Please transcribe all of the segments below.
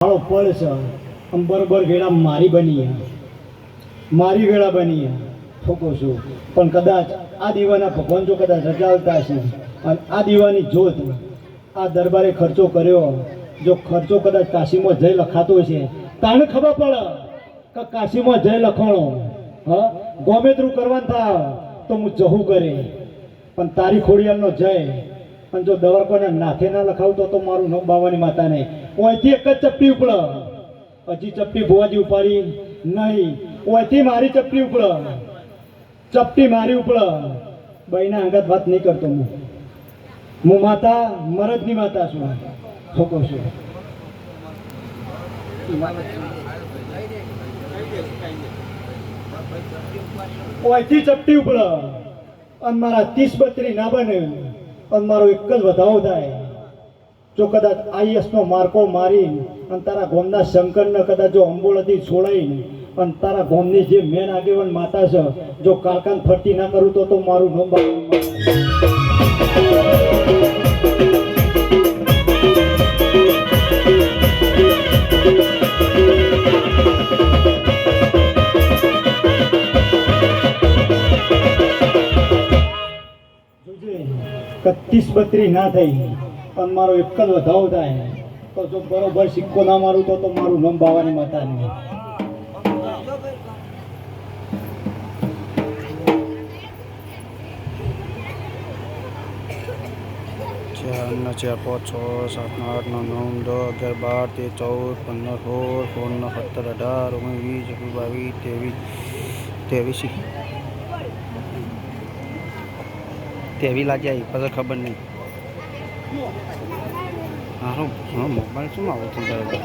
મારો પળ છે આમ બરોબર વેળા મારી વેળા બની ઠોકો છું. પણ કદાચ આ દીવાના ભગવાન જો કદાચ રજાવતા છે અને આ દીવાની જોત આ દરબારે ખર્ચો કર્યો, જો ખર્ચો કદાચ કાશીમાં જઈ લખાતો છે તાને ખબર પડે કે કાશીમાં જઈ લખણો ગોમેત્રું કરવાનું થાય તો હું જહું કરે, પણ તારી ખોડિયાલનો જય અને જો દવરકોને નાથે ના લખાવતો તો મારું નામ બાવાની માતા નહીં. ઓયથી એક જ ચપટી ઉપડે, હજી ચપટી ભુવાજી ઉપાડી નહીં, ઓયથી મારી ચપટી ઉપડે, ચપટી મારી ઉપડે. બઈના અંગત વાત નહીં કરતો હું માતા મરદની માતા છું, ઠોકો છું. ઓયથી ચપટી ઉપડે અને મારા 30-32 ના બને અને મારો એક જ વધાવો થાય. જો કદાચ આઈએસનો માર્કો મારી અને તારા ગોમના શંકરને કદાચ જો અંબોળથી છોડાઈને અને તારા ગોમની જે મેન આગેવાન માતા છે જો કાલકાન ફરતી ના કરું તો મારું નામ જોજે 31-32 ના થઈ પણ મારો એક જ વધાવો થાય તો જો બરોબર સિક્કો ના મારું તો મારું નામ બાવાની માતા નહીં. ચાર 5 6 7 8 9 10 11 12 13 14 15 16 17 18 19 લાગ્યા પછી ખબર નહીં. હા મોબાઈલ શું આવું છું જોયા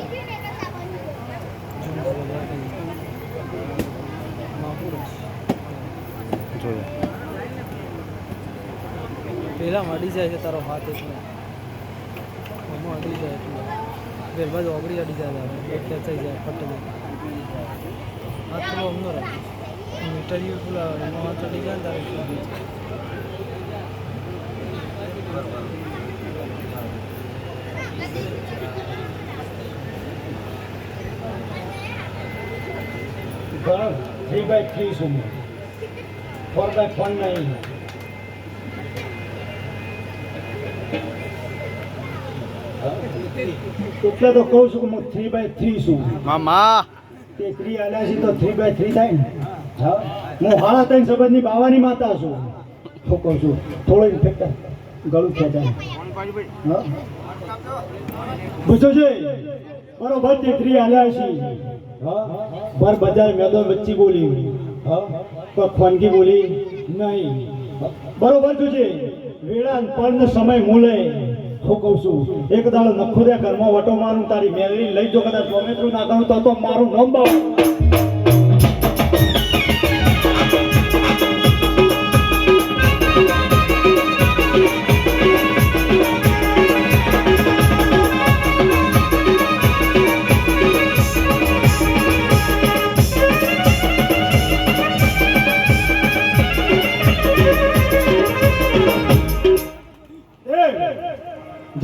પેલા અડી જાય છે તારો હાથ એટલે આમાં અડી જાય એટલે બે બાજુ ઓગળી અડી જાય ખેંચાઈ જાય ફટ જાય હાથ થોડો અમનો રાખે મીટરિયું પેલા એમાં હાથ અડી જાય તારે ઘણો 3/3 છું 4/4 નહીં. એટલે તો કહું છું કે હું 3/3 છું. મામા તે 3 આલ્યા છે તો 3/3 થાય ને. હા હું હાડા 3 સંબંધની બાવાની માતા છું, ઠોકો છું. થોડો ઇન્ફેક્ટ ગળું ખેંચાય. હા પૂછો છે બરોબર તે 3 આલ્યા છે. હા બર બજાર મેદાન વચ્ચે બોલી હા ખોનગી બોલી નહીં. બરોબર જોજે વેળા પણ સમય મૂલે હું કહું છું. એક દાડો નખુદે ઘરમાં વટો મારું તારી મેલરી લઈ જો કદાચ ગોમેત્રું ના કરું તો મારું નામ બાવ.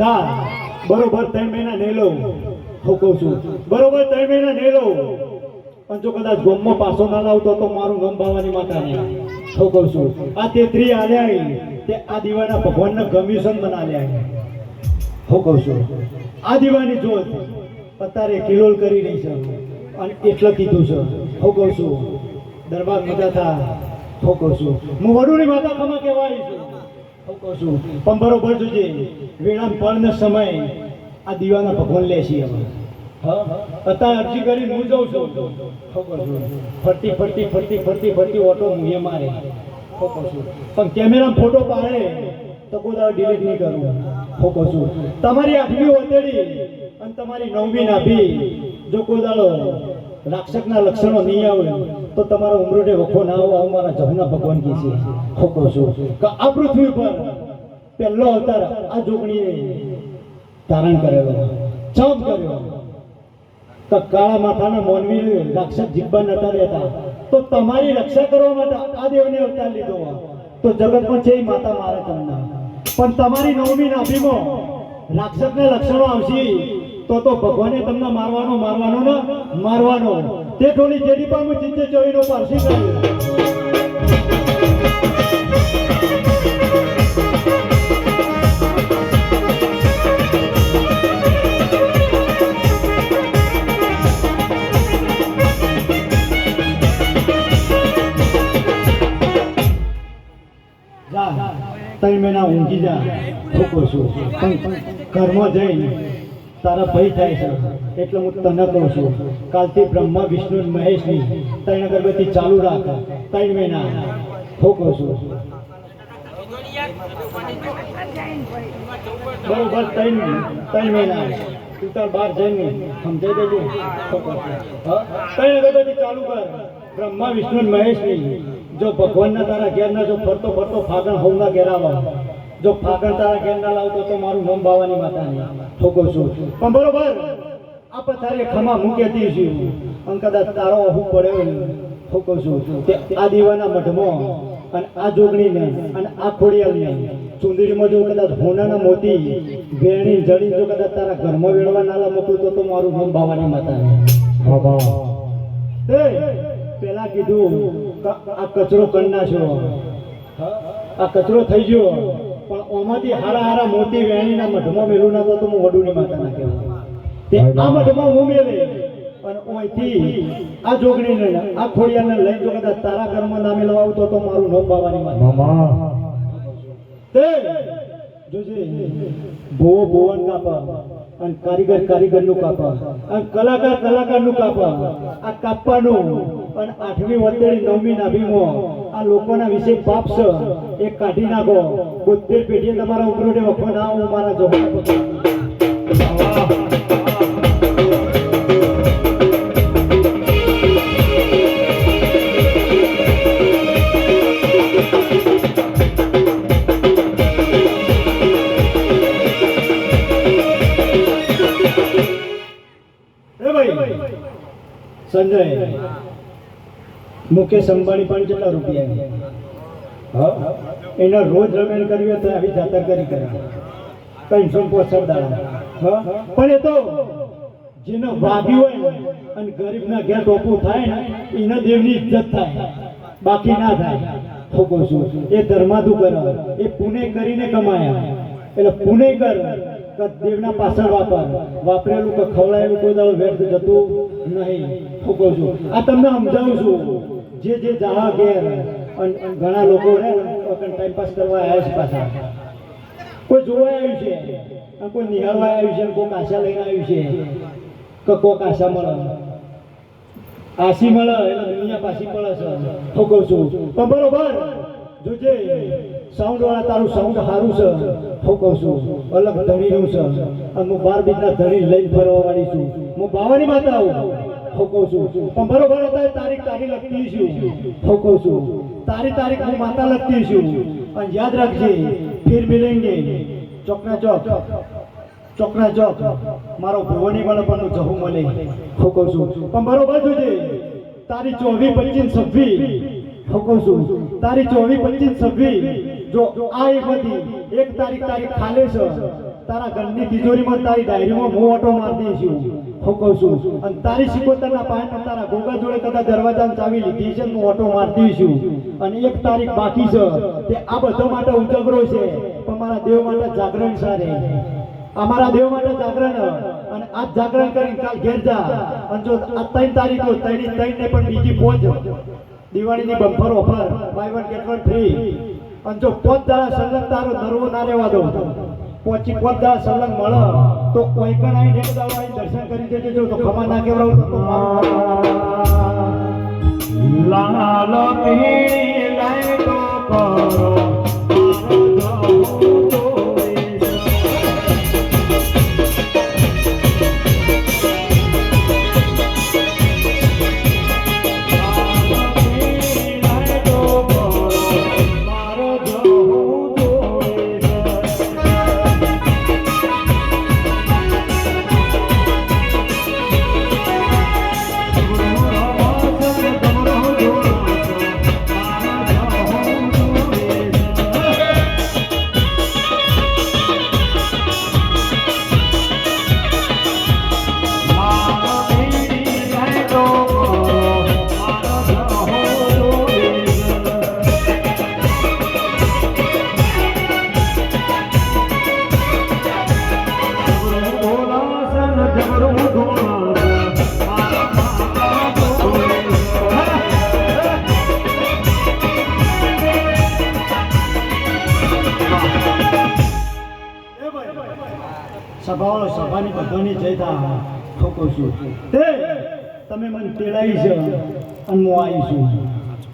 જા બરોબર 3 મહિના નેલો હું કહું છું. બરોબર 3 મહિના નેલો પણ જો કદાચ ગોમમાં પાછો ના લાવતો તો મારું નામ બાવાની માતા નહીં, હું કહું છું. આ 33 આલ્યા તે આ દીવાના ભગવાનને ગમ્યું છે બનાવ્યા, હું કહું છું. આ દીવાની જોત અત્યારે કિલોલ કરી રહી છે અને એટલે કીધું છે, હું કહું છું. દરબાર મજા થા, હું કહું છું. હું વડુની માતા ખમા કહેવાય છું, પણ બરોબર જોજે વેળા પળનો સમય આ દીવાના ભગવાન લે છે. અત્યારે અરજી કરી હું જાઉં છું, ફરતી ઓટો મુએ મારે, પણ કેમેરા ફોટો પાડે તો કોઈ દાડો ડિલીટ નહીં કરું, ફોકો છું. તમારી 8મી ઓતેડી અને તમારી 9મી નાભી જો કોઈ દાડો રાક્ષસના લક્ષણો નહીં આવે તો તમારો ઉમરોડે વખો ના આવો આવું મારા જહુના ભગવાન કી છે, ફોકો છું. કે આ પૃથ્વી પર પહેલો અવતાર આ જોગણીએ ધારણ કરેલો, ચમ કર્યો. તો કાળા માથાના મોનવી રાક્ષસ જીબ્બા નતા રહેતા તો તમારી રક્ષા કરવા માટે આ દેવને અવતાર લીધો. તો જગતમાં છે માતા મારે તમને, પણ તમારી 9મી નાભીમાં રાક્ષસના લક્ષણો આવશે તો ભગવાને તમને મારવાનો તે થોડી જેડી પામું ચિત્તે ચોવીનો પારસી કર્યું. જા 3 મહિના ઊંઘી જા ઠોકો છું પણ ઘરમાં જઈને તારા ભય થાય છે એટલે હું તને કહું છું કાલથી બ્રહ્મા વિષ્ણુ અને મહેશની 3 અગરબત્તી ચાલુ રાખ 3 મહિના ઠોકો છું બરોબર 3 મહિના તું તાર બહાર જઈને સમજાઈ દેજે ઠોકો છું હા 3 અગરબત્તી ચાલુ કર બ્રહ્મા વિષ્ણુ અને મહેશની જો ભગવાનના તારા ઘેરના જો ફરતો ફાગણ હોવના ઘેર આવે જો ફાગણ તારા ઘેર ના લાવતો તો મારું નામ બાવાની માતાની ઠોકો છું પણ બરોબર આ પથારી ખમા મૂકેતી છું અને કદાચ તારો અહુ પડ્યો ને ઠોકો છું કે આ દીવાના મઢમાં અને આ જોગણીને અને આ ખોડિયાલને ચુંદડીમાં જો કદાચ હોનાના મોતી વેણી જડી જો કદાચ તારા ઘરમાં વેળવા નાલા મોકલું તો મારું નામ બાવાની માતાની પેલા કીધું આ કચરો કરી નાખ્યો આ કચરો થઈ ગયો પણ ઓમાંથી હારા મોતી વેણીના મઢમાં મેલું ના તો હું વડુની માતાના કહેવાય તે આ મઢમાં હું મેલે અને ઓયથી આ જોગણીને આ ખોડિયાને લઈને જો કદાચ તારા ઘરમાં નામે લવાવતો તો મારું નામ બાવાની માતા તે જોજે ભુવન કાપા અને કારીગરનું કાપા અને કલાકારનું કાપા આ કાપવાનું અને 8મી વતેડી 9મી નાભીમાં આ લોકોના વિશે પાપ છે એ કાઢી નાખો 72 પેઢીએ તમારા ઉપરોને વખો ના હું મારા જવાબ સંજય મુકેશ અંબાણી પણ કેટલા રૂપિયા હા એના રોજ રમેણ કરવી તો આવી જાતર કરી કરે 365 દાડા હા પણ એ તો જેનો વાગ્યું હોય અને ગરીબના ઘેર ટોપું થાય ને એના દેવની ઇજ્જત થાય બાકી ના થાય ઠોકો છું એ ધર્માદુ કરે એ પુણે કરીને કમાયા એટલે પુણે કર દેવના પાછળ વાપરેલું કે ખવડાયેલું કોઈ દાડો વ્યર્થ જતું નહીં ઠોકો છું આ તમને સમજાવું છું જે જાવા ઘેર અને ઘણા લોકો ટાઈમ પાસ કરવા આવ્યા છે પાછા કોઈ જોવા આવ્યું છે કોઈ નિહાળવા આવ્યું છે કોઈક આશા લઈને આવ્યું છે કે કોઈક આશા મળે આશી મળે એટલે દુનિયા પાછી પડે છે ઠોકો છું પણ બરોબર જોજે સાઉન્ડ વાળા તારું સાઉન્ડ સારું છે ઠોકો છું અલગ ધણીનું છે અને હું 12 બીજના ધણી લઈને ફરવા વાળી છું હું બાવાની માતા આવું ઠોકો છું પણ બરોબર હતા તારીખ લખતી છું ઠોકો છું તારીખ હું માતા લખતી છું અને યાદ રાખજે ફિર મિલેંગે ચોકના ચોક મારો ભુવની વાળો પણ જહુ મળે ઠોકો છું પણ બરોબર જોજે તારી 24 25 26 ઠોકો છું તારી 24 25 26 જો આ એક બધી એક તારીખ ખાલે છે તારા ઘરની તિજોરીમાં તારી ડાયરીમાં હું ઓટો મારી દઈશું ઠોકો છું અને તારી 77 ના પાયણ તારા ગોગા જોડે કદાચ દરવાજામાં ચાવી લીધી છે હું ઓટો મારી દઈશું અને એક તારીખ બાકી છે તે આ બધા માટે ઉજગરો છે પણ મારા દેવ માટે જાગરણ સારે અમારા દેવ માટે જાગરણ અને આજ જાગરણ કરીને કાલ ઘેર જા અને જો આ 3 તારીખો 3 ને પણ બીજી પહોંચ દિવાળીની bumper offer buy 1 get 1 free અને જો 5 દાડા સલંગ તારો નરવો ના રહેવા દો 5 દાડા સલંગ મળે તો કોઈ પણ આવીને એક દાડો આવીને દર્શન કરી દેજો જો તો ખમા ના કેવડાવું તો લાલ પીળી લાય તો કરો ભગવાનની બધાની જય થા ઠોકો છું તે તમે મને તેડાઈ છે અને હું આવી છું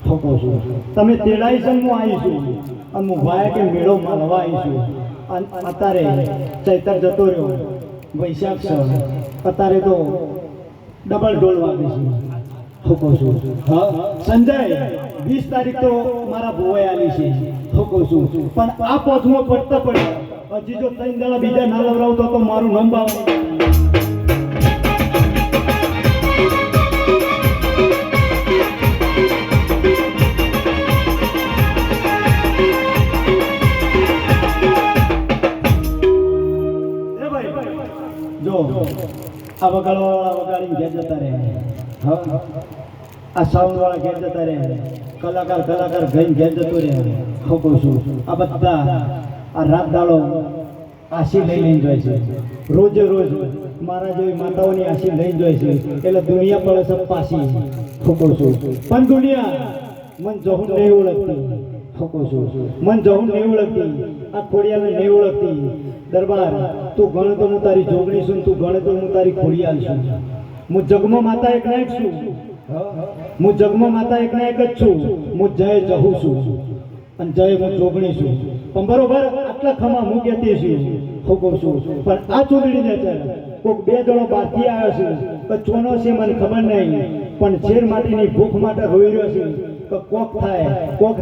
ઠોકો છું તમે તેડાઈ છે હું આવી છું અને હું ભાઈ કે મેળો માલવા આવી છું અને અત્યારે ચૈતર જતો રહ્યો વૈશાખ છે અત્યારે તો ડબલ ઢોલ વાગે છે ઠોકો છું હા સંજય 20 તારીખ તો મારા ભોવાઈ આલી છે ઠોકો છું પણ આ પોચમાં પડતો પડે હજી જો 3 દાડા બીજા ના લવરાવતો તો મારું નામ બાવા જો આ વગાડવાળા વગાડીને ઘેર જતા રહે હા આ સાઉન્ડ વાળા ઘેર જતા રહે કલાકાર ગઈને ઘેર જતો રહે હું કહું છું આ બધા આ રાત દાડો આશી લઈને જાય છે રોજે રોજ મારા જેવી માતાઓની આશી લઈને જાય છે એટલે દુનિયા પડે સબ પાછી હું કહું છું પણ દુનિયા મન જહું નહીં ઓળખતી હું કહું છું મન જહું નહીં ઓળખતી આ ખોડિયાને નહીં ઓળખતી દરબાર તું ગણે તો હું તારી જોગણી છું તું ગણે તો હું તારી ખોડિયાલ છું હું જગમાં માતા એક ના એક છું હું જગમાં માતા એક ના એક જ છું હું જય જહું છું અને જય હું જોગણી છું પણ બરોબર આટલા ખમા હું કહેતી છું હું કહું છું પણ આ ચૂંટણીને ચાલે કોઈક 2 જણો બહારથી આવ્યો છે તો ચોનો છે મને ખબર નહીં પણ શેર માટીની ભૂખ માટે રોઈ રહ્યો છે તો કોક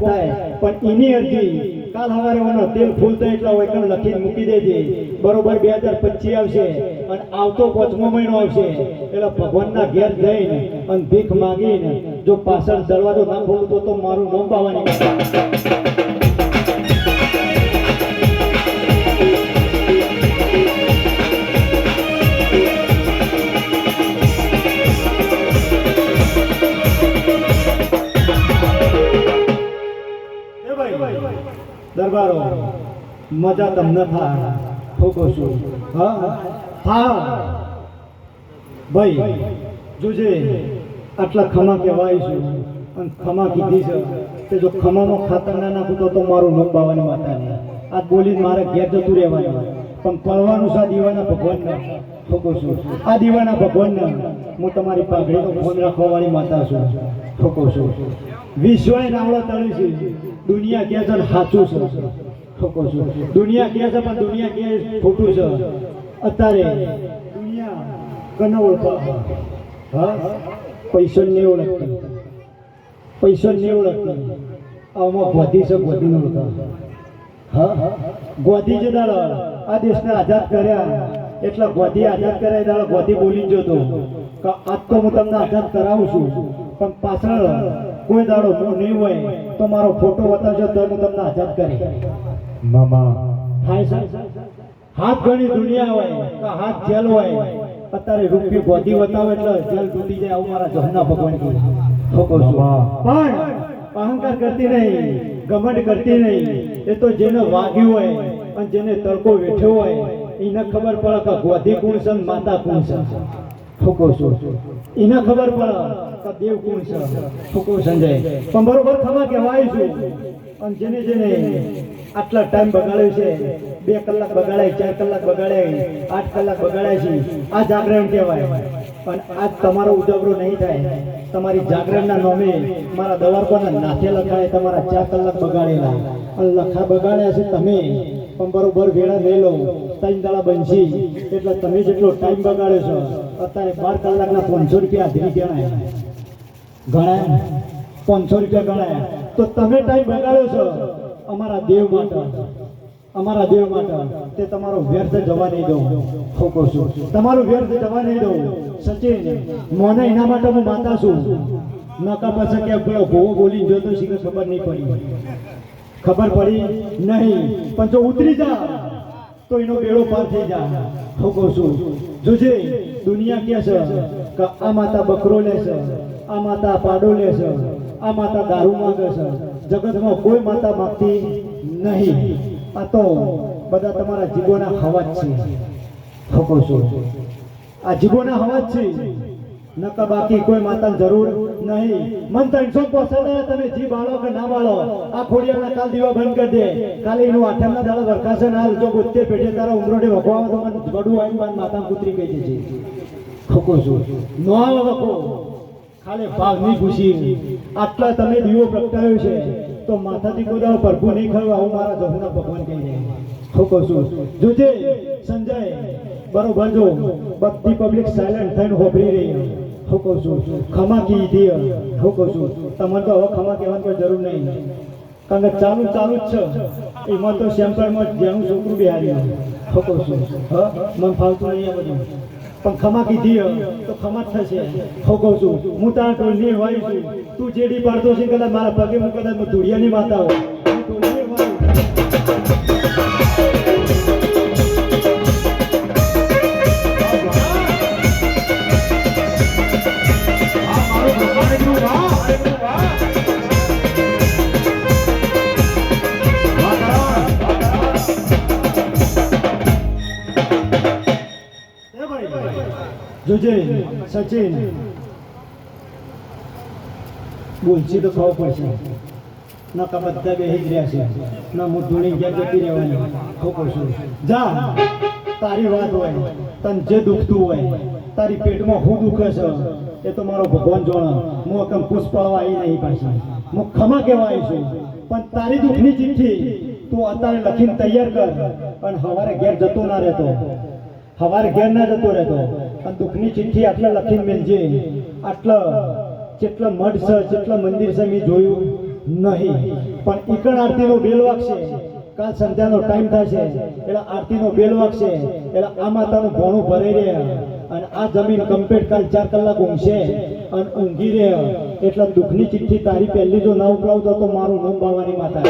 થાય પણ એની અરજી કાલ સવારે ઓનો તેલ ફૂલતો એટલા હોય કે લખીને મૂકી દેજે બરોબર 2025 આવશે અને આવતો 5મો મહિનો આવશે એટલે ભગવાનના ઘેર જઈને અને ભીખ માંગીને જો પાછળ દરવાજો ના ખોલું તો મારું નામ પાવાની દરબારો મજા તમને થાય ઠોકો છું હા ભાઈ જોજે આટલા ખમા કહેવાય છું અને ખમા કીધી છે કે જો ખમામાં ખાતર ના નાખું તો મારું નામ બાવાની માતાને આ બોલીને મારે ઘેર જતું રહેવાનું પણ પડવાનું છે આ દીવાના ભગવાનને ઠોકો છું આ દીવાના ભગવાનને હું તમારી પાઘડીનો ફોન રાખવાવાળી માતા છું ઠોકો છું વિશ્વએ નાવડો તળી છે દુનિયા કહે છે સાચું છે ઠોકો છું દુનિયા કહે છે પણ દુનિયા કહે ખોટું છે અત્યારે દુનિયા કને ઓળખા હા પૈસો નહીં ઓળખતી આમાં ગોધી છે ગોધીને ઓળખા હા ગોધી જે દાડો આ દેશને આઝાદ કર્યા એટલે ગોધી આઝાદ કર્યા એ દાડો ગોધી બોલી જતો કે આજ તો હું તમને આઝાદ કરાવું છું પણ પાછળ કોઈ દાડો હું નહીં હોય તો મારો ફોટો બતાવજો તો હું તમને આઝાદ કરી મામા થાય છે હાથ ઘણી દુનિયા હોય કે હાથ જેલ હોય અત્યારે રૂપિયો ગોધી બતાવે એટલે જેલ તૂટી જાય આવું મારા જહના ભગવાન કહે ઠોકો છું પણ અહંકાર કરતી નહીં ઘમંડ કરતી નહીં એ તો જેને વાગ્યું હોય અને જેને તડકો વેઠ્યો હોય એને ખબર પડે કે ગોધી કોણ છે માતા કોણ છે ઠોકો છું એને ખબર પડે કે દેવ કોણ છે ઠોકો સંજય પણ બરોબર ખબર કહેવાય છું અને જેને આટલા ટાઈમ બગાડ્યો છે 2 કલાક બગાડાય 4 કલાક બગાડાય 8 કલાક બગાડાય છે આ જાગરણ કહેવાય પણ આજ તમારો ઉજાગરો નહીં થાય તમારી જાગરણના નામે મારા દવારકોના નાથે લખાય તમારા 4 કલાક બગાડેલા અને લખા બગાડ્યા છે તમે પણ બરોબર વેળા લઈ લો 3 દાડા બનશી એટલે તમે જેટલો ટાઈમ બગાડ્યો છો અત્યારે 12 કલાકના 500 રૂપિયા હાજરી ગણાય 500 રૂપિયા ગણાય તો તમે ટાઈમ બગાડ્યો છો અમારા દેવ માટે તે તમારો વ્યર્થ જવા નહીં દઉં ઠોકો છું તમારું વ્યર્થ જવા નહીં દઉં સચિન મોને એના માટે હું માતા છું નકા પાસે કે પેલો ભોવો બોલી જોતો શીખે ખબર પડી નહીં પણ જો ઉતરી જા તો એનો બેડો પાર થઈ જાય ઠોકો છું જોજે દુનિયા કહે છે કે આ માતા બકરો લે છે આ માતા પાડો લે છે આ માતા દારૂ માંગે છે જગતમાં કોઈ માતા માંગતી નહીં આ તો બધા તમારા જીવોના હવા જ છે ઠોકો છું આ જીવોના હવા જ છે નકા બાકી કોઈ માતાની જરૂર નહીં. મન 365 તમે જી બાળો કે ના બાળો આ ખોડિયાના કાલ દીવા બંધ કરી દે. ખાલી એનું આઠમના દાડા વરખાશે ના જો 72 પેઢે તારા ઉમરોડે વખવાવો તો મને વડું આવીને મારી માતા કૂતરી કહી દેજે. ખોકો છું નો આવે વખો ખાલી ભાગની ખુશી. આટલા તમે દીવો પ્રગટાવ્યો છે તો માથાથી કોઈ દાડો પ્રભુ નહીં ખરું આવું મારા જહુના ભગવાન કહી દે. ખોકો છું જોજે સંજય બરોબર જો બધી પબ્લિક સાયલેન્ટ થઈને હોભરી રહી. હું કહું છું ખમા કીધી. હું કહું છું તમને તો હવે ખમા કહેવાની કોઈ જરૂર નહીં, કારણ કે ચાલુ જ છે. એમાં તો સેમ્પલમાં જેનું છોકરું બિહાર્યું. હું કહું છું મને ફાવતું નહીં આ બધું, પણ ખમા કીધી તો ખમા જ થશે. હું કહું છું હું તારા ટોળની વાળી છું. તું જેડી પાડતો છે કદાચ મારા પગે હું કદાચ ધૂળિયાની માતા હોય. જોજે સચિન બોલશી તો ખાવ પડશે. નકા બધા બેહી જ રહ્યા છે ના હું ધૂણી ગયા જતી રહેવાની. ખોખો છું જા તારી વાત હોય, તને જે દુખતું હોય, તારી પેટમાં હું દુખે છે એ તો મારો ભગવાન જોણે. હું અકમ પુષ્પ પાડવા આવી નહીં પાછી, હું ખમા કહેવા આવી છું. પણ તારી દુઃખની ચિઠ્ઠી તું અત્યારે લખીને તૈયાર કર અને સવારે ઘેર જતો ના રહેતો. સવારે ઘેર ના જતો રહેતો અને દુઃખની ચિઠ્ઠી આટલા લખીને મેલજે. આટલા જેટલા મઢ છે જેટલા મંદિર છે મેં જોયું નહીં, પણ ઈકણ આરતીનો બેલ વાગશે. કાલ સંધ્યાનો ટાઈમ થશે એટલે આરતીનો બેલ વાગશે એટલે આ માતાનું ભોણું ભરાઈ રહે અને આ જમીન કમ્પ્લીટ કાલ 4 કલાક ઊંઘશે અને ઊંઘી રહે. એટલે દુઃખની ચિઠ્ઠી તારી પહેલી જો ના ઉકળાવતો તો મારું નામ બાવાની માતા.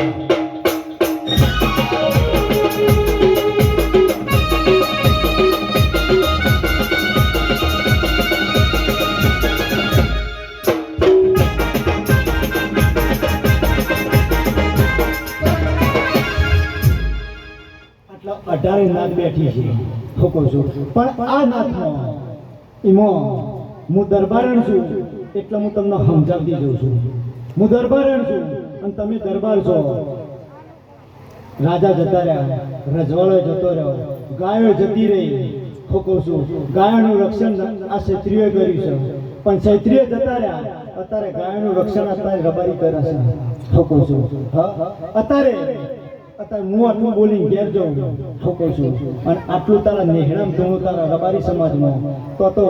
અઢારે નાથ બેઠી છે. હું છું પણ આ નાથમાં એમાં હું દરબારણ છું એટલે હું તમને સમજાવતી જઉં છું. હું દરબારણ છું અને તમે દરબાર છો. રાજા જતા રહ્યા, રજવાડો જતો રહ્યો, ગાયો જતી રહી. હું કહું છું ગાયોનું રક્ષણ આ ક્ષત્રિયોએ કર્યું છે, પણ ક્ષત્રિય જતા રહ્યા. અત્યારે ગાયોનું રક્ષણ અત્યારે રબારી કરે છે. હું કહું છું અત્યારે હું આટલું બોલીને ઘેર જાઉં. હું કહું છું અને આટલું તારા નેહણામ ધૂણું તારા રબારી સમાજમાં તો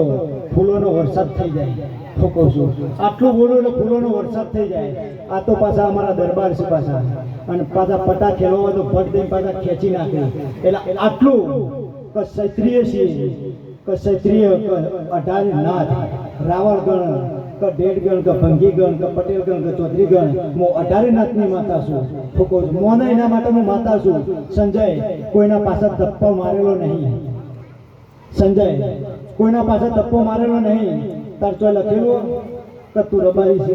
ફૂલોનો વરસાદ થઈ જાય. હું કહું છું આટલું બોલું એટલે ફૂલોનો વરસાદ થઈ જાય. આ તો પાછા અમારા દરબાર છે પાછા, અને પાછા પટા ખેલવા તો ભટ દઈને પાછા ખેંચી નાખે. એટલે આટલું કે ક્ષત્રિય છીએ, કે ક્ષત્રિય 18 નાથ, રાવણ ગણ કે ડેઢ ગણ કે ભંગી ગણ કે પટેલ ગણ કે ચૌધરી ગણ, હું 18 નાથની માતા છું. હું કહું છું મોના એના માટે હું માતા છું. સંજય કોઈના પાસે ધપ્પો મારેલો નહીં. સંજય કોઈના પાસે ધપ્પો મારેલો નહીં. તાર ચોય લખેલું કે તું રબારી છે.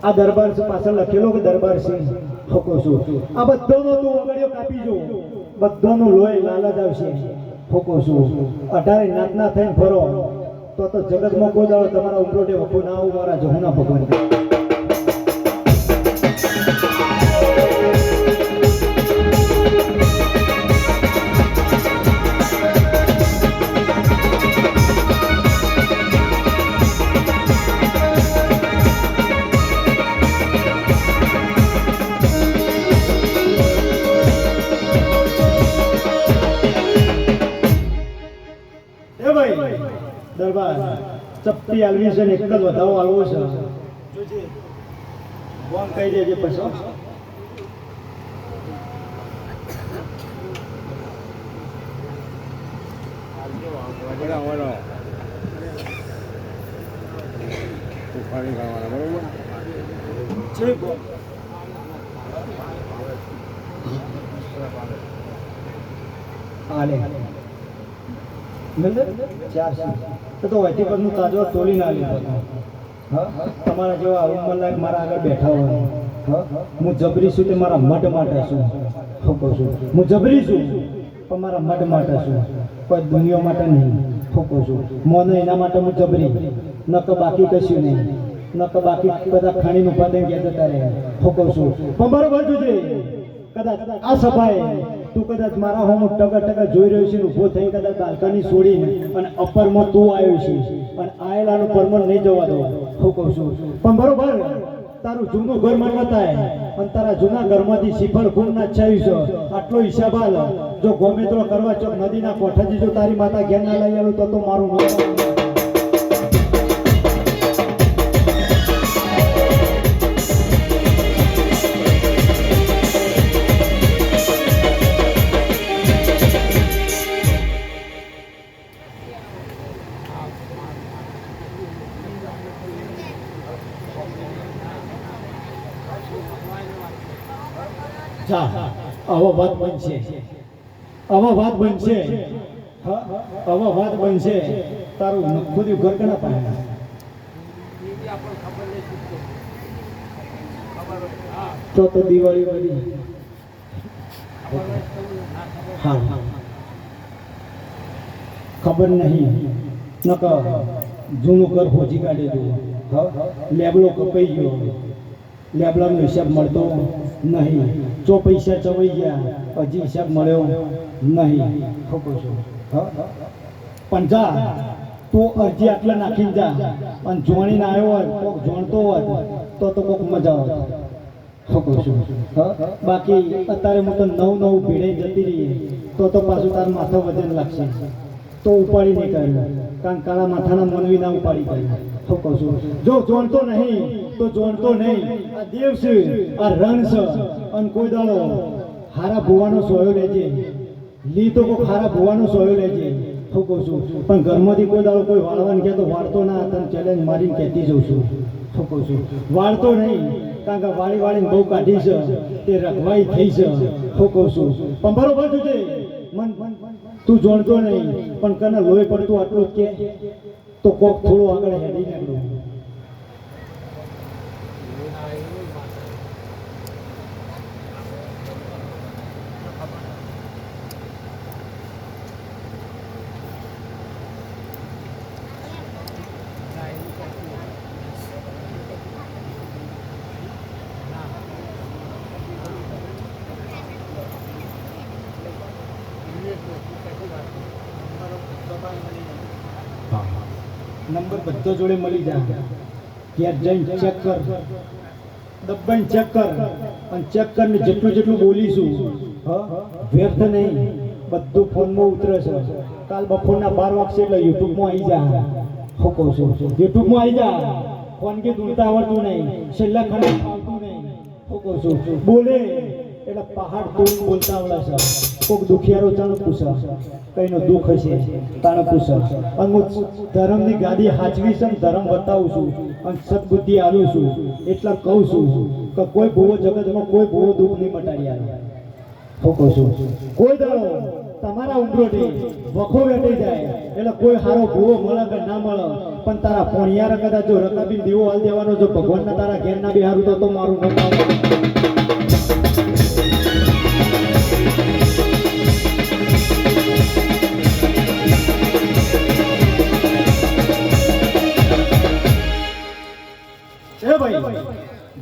આ દરબાર છે પાછળ લખેલો કે દરબાર છે. હું કહું છું આ બધાનો તું ઓગળીઓ કાપી જો, બધાનું લોહી લાલ જ આવશે. હું કહું છું 18 નાથના થઈને ફરો તો જગતમાં કોઈ દાડો તમારા ઉમરોડે વખો ના આવું મારા જહુના ભગવાન. દરબાર ચપટી આલવી છે ને એક જ વધાવો આલવો છે. બોમ કહી દેજે પછી. આલે તો વહીથી પરનું કાજવા તોલી ના લીધો. તમારા જેવા ઉંમરલાયક મારા આગળ બેઠા હોય. હું જબરી છું તે મારા મઢ માટે છું. હું કહું છું હું જબરી છું પણ મારા મઢ માટે છું, કોઈ દુનિયા માટે નહીં. ફોકો છું મોને એના માટે હું જબરી નક બાકી કશું નહીં નક બાકી બધા ખાણીનું ઉપાદન ક્યાં જતા રહે ફોકો છું પણ બરોબર જોજે કદાચ આ સભાએ તું કદાચ મારા હોમ ટકા જોઈ રહ્યો છે ઊભો થઈ કદાચ બાલ્કની છોડીને અને અપરમાં તું આવ્યો છે અને આયેલાનું પરમણ નહીં જવા દો ફોકો છું પણ બરોબર તારું જૂનું ઘર માં થાય અને તારા જૂના ઘરમાંથી શિફળ ગુણ ના છાયું છે આટલો હિસાબ હાલ જો ગોમેત્રો કરવા ચોક નદીના કોઠાથી જો તારી માતા ઘેર ના લઈ આવું તો મારું જા આવા વાત બનશે આવા વાત બનશે આવા વાત બનશે તારું નખુદી ઘર કના પાડે તો દિવાળી વાળી હા ખબર નહીં નક જૂનું ઘર હોજી કાઢી દઉં લેબડો કપાઈ ગયો લેબડાનો હિસાબ મળતો નહીં જો પૈસા ચવાઈ ગયા હજી હિસાબ મળ્યો નહીં ખોટો છું પણ જા તું અરજી આટલા નાખીને જા અને જોણીને આવ્યો હોય કોક જોણતો હોય તો કોક મજા આવે ખોટો છું બાકી અત્યારે હું તો નવું ભીડે જતી રહીએ તો પાછું તારું માથા વજન લાગશે તો ઉપાડી નહીં કર્યું કારણ કાળા માથાના મનવી ના ઉપાડી કર્યું ઠોકો છું જો જોણતો નહીં તો જોણતો નહીં આ દેવ છે આ રણ છે અને કોઈ દાડો હારા ભુવાનો સોયો લેજે લી તો કોઈ હારા ભુવાનો સોયો લેજે ઠોકો છું પણ ઘરમાંથી કોઈ દાડો કોઈ વાળવાને કહે તો વાળતો ના તને ચેલેન્જ મારીને કહેતી જઉં છું ઠોકો છું વાળતો નહીં કારણ કે વાળીને બહુ કાઢી છે તે રખવાઈ થઈ છે ઠોકો છું પણ બરોબર જોજે મન તું જોણતો નહીં પણ કને લોહી પડતું આટલું કે તો કોક થોડું આગળ હેડી નીકળો નંબર બધો જોડે મળી જાય ત્યાં જઈને ચેક કર દબાઈને ચેક કર અને ચેક કરીને જેટલું બોલીશું વ્યર્થ નહીં બધું ફોનમાં ઉતરે છે કાલ બપોરના 12 વાગશે એટલે યુટ્યુબમાં આવી જા હોકો છું યુટ્યુબમાં આવી જા ફોન કે દૂરતા આવડતું નહીં છેલ્લા ખંડ આવતું નહીં હોકો છું બોલે એટલે પહાડ તોડ બોલતા આવડે છે કોક દુખિયારો ચાલો પૂછે કઈનો દુઃખ હશે તાણે પૂછે અને હું ધર્મની ગાદી હાચવી છે ધર્મ બતાવું છું અને સદબુદ્ધિ આલું છું એટલા કહું છું કે કોઈ ભૂવો જગતમાં કોઈ ભૂવો દુઃખ નહીં મટાડી આવે ઠોકો છું કોઈ દાડો તમારા ઉમરોથી વખો વેઠી જાય એટલે કોઈ હારો ભૂવો મળે કે ના મળે પણ તારા પોણિયાર કદાચ જો રકાબી દીવો હાલ દેવાનો જો ભગવાનના તારા ઘેર ના બિહારું તો મારું ન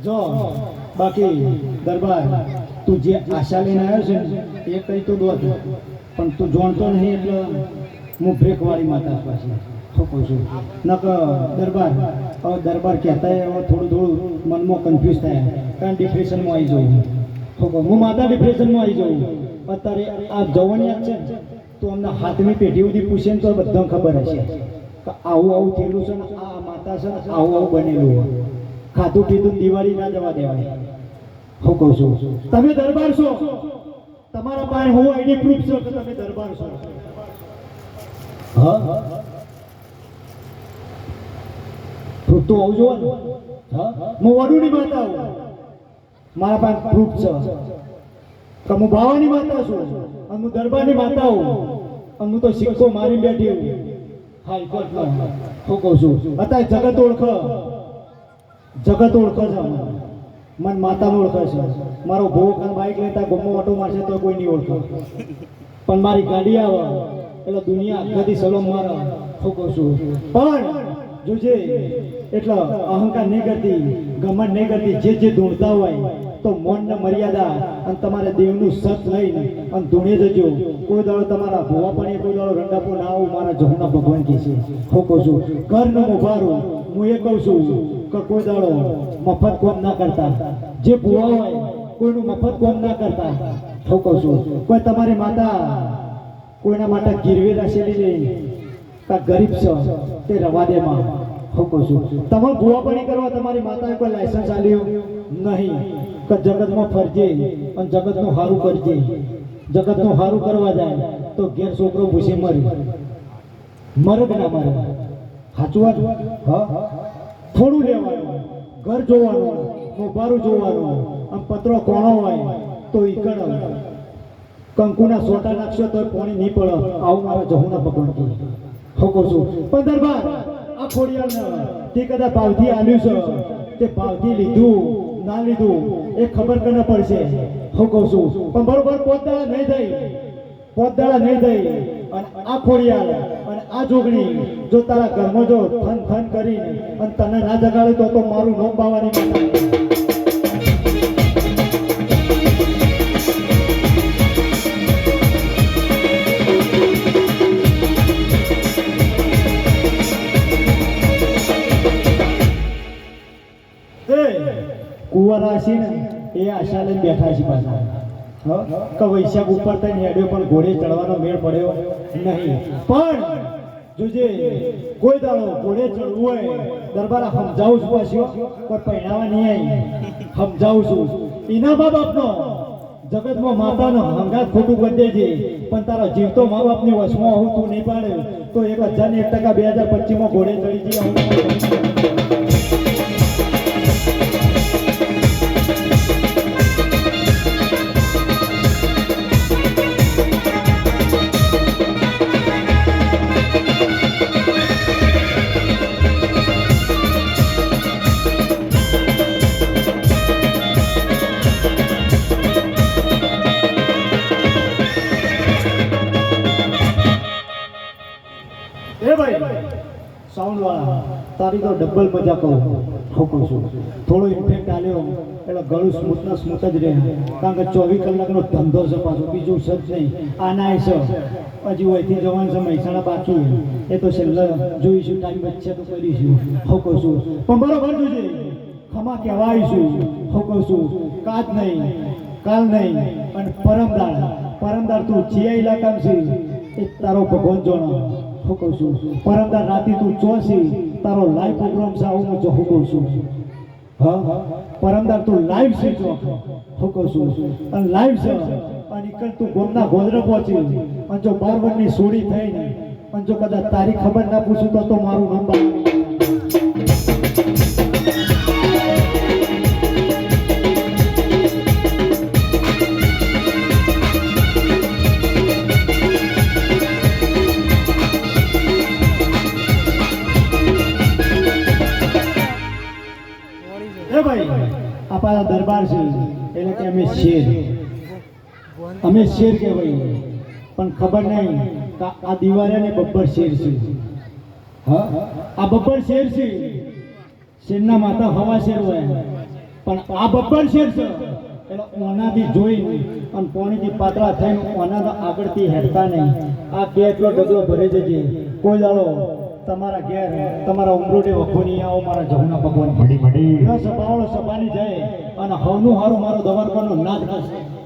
જો બાકી દરબાર તું જે આશા લઈને આવ્યો છે ને એ કઈ તો દોત પણ તું જોણતો નહીં એટલે હું બ્રેક વાળી માતા પાછી ઠોકો છું નક દરબાર હવે દરબાર કહેતા હવે થોડું મનમાં કન્ફ્યુઝ થાય કારણ ડિપ્રેશનમાં આવી જવું ઠોકો હું માતા ડિપ્રેશનમાં આવી જવું અત્યારે આ જવનિયા છે તો અમને હાથની પેઢી સુધી પૂછે ને તો બધાને ખબર હશે કે આવું થયેલું છે ને આ માતા છે ને આવું બનેલું હોય ખાધું પીધું દિવાળી ના જવા દેવાય હું કહું છું તમે દરબાર છો તમારા પાસે હું આઈડી પ્રૂફ છો કે તમે દરબાર છો હા પ્રૂફ તો હોવું જોઈએ હા હું વડુની માતા હું મારા પાસે પ્રૂફ છે કે હું ભાવાની માતા છું અને હું દરબારની માતા હું અને હું તો સિક્કો મારી બેઠી હું હાઈકોર્ટમાં હું કહું છું અત્યારે જગત ઓળખ જગત ઓળખે છે મન માતાને ઓળખે છે મારો ભોગ બાઇક લેતા ગમો ઓટો મારશે તો કોઈ નહીં ઓળખે પણ મારી ગાડી આવે એટલે દુનિયા આગળથી સલામ મારા હું કહું છું પણ જોજે એટલે અહંકાર નહીં કરતી ઘમંડ નહીં કરતી જે ધૂણતા હોય તો મૌન ને મર્યાદા અને તમારે દેવનું સત લઈને અને ધૂણે જજો કોઈ દાડો તમારા ભોવા પણ કોઈ દાડો રંડાપો ના આવું મારા જહુના ભગવાન કહે છે હું કહું છું ઘરનું ઉભારું હું એ કહું છું કે કોઈ દાડો મફત કોમ ના કરતા જે ભૂવા હોય કોઈનું મફત કોમ ના કરતા હું કહું છું કોઈ તમારી માતા કોઈના માટે ગીરવે રાખેલી નહીં કા ગરીબ છે તે રવા દે માં હું કહું છું તમારે ભૂવાપણી કરવા તમારી માતાએ કોઈ લાયસન્સ આલ્યું નહીં કે જગતમાં ફરજે અને જગતનું સારું કરજે જગતનું સારું કરવા જાય તો ઘેર છોકરો ભૂસી મરી મરે કે ના મરે સાચું વાત હા થોડું લેવાનું ઘર જોવાનું મોબારું જોવાનું આમ પતરો કોણો હોય તો ઈકડ કંકુના સોટા નાખશો તો પાણી નહીં પડે આવું મારા જહુના ભગવાન કહે હું કહું છું પણ દરબાર આ ખોડિયાળને તે કદાચ ભાવથી આલ્યું છે તે ભાવથી લીધું ના લીધું એ ખબર કને પડશે હું કહું છું પણ બરોબર પોતદાળા નહીં થઈ અને આ ખોડિયાળ અને આ જોગણી જો તારા ઘરમાં જો થન થન કરીને અને તને ના જગાડે તો મારું નોમ બાવાની માતા કુંવરા છે ને એ આશા લઈને બેઠા છે પાછા કે વૈશાખ ઉપર થઈને હેડ્યો પણ ઘોડે ચડવાનો મેળ પડ્યો નહીં પણ જોજે કોઈ દાડો ઘોડે ચડવું હોય દરબાર સમજાવું છું પાછો કોઈ પહેરાવા નહીં આવી સમજાવું છું એના મા બાપનો જગતમાં માતાનો હંગાત ખોટું કરી દેજે પણ તારા જીવતો મા બાપની વશમાં આવું તું નહીં પાડે તો 1001% 2025 ઘોડે ચડી જઈ આવું સાઉન્ડ વાળા તારી તો ડબલ મજા કહું ઠોકું છું થોડો ઇન્ફેક્ટ આલ્યો એટલે ગળું સ્મૂથ જ રહે કારણ કે 24 કલાકનો ધંધો છે પાછો બીજું સજ નહીં આના છે હજી હોયથી જવાનું છે મહેસાણા બાકી એ તો છેલ્લે જોઈશું ટાઈમ બચશે તો કરીશું ઠોકું છું પણ બરોબર જોજે ખમા કહેવાઈશું ઠોકું છું કાજ નહીં કાલ નહીં અને પરમદાર તું જે ઇલાકામાં છે એ તારો ભગવાન જોણો હું કહું છું પરમદાર રાતી તું ચોસી તારો લાઈવ પ્રોગ્રામ છે આવું હું કહું છું હા પરમદાર તું લાઈવ છે જો હું કહું છું અને લાઈવ છે અને કર તું ગોમના ગોદરે પહોંચી અને જો 12 વર્ષની સોડી થઈ ને અને જો કદાચ તારી ખબર ના પૂછું તો મારું નંબર આપણા દરબાર છે એટલે કે અમે શેર કહેવાય પણ ખબર નહીં કે આ દિવાળીને બબ્બર શેર છે હા આ બબ્બર શેર છે શેરના માથા હવા શેર હોય પણ આ બબ્બર શેર છે એટલે ઓનાથી જોઈ અને પોણીથી પાતળા થઈને ઓના આગળથી હેડતા નહીં આ બે એટલો ડગલો ભરે જજે કોઈ દાડો તમારા ઘેર તમારા ઉમરોડે વખો નહીં આવો મારા જહુના ભગવાન સભાવાળો સભાની જાય અને હવનું હારું મારો દવારવાનો નાદ કરશે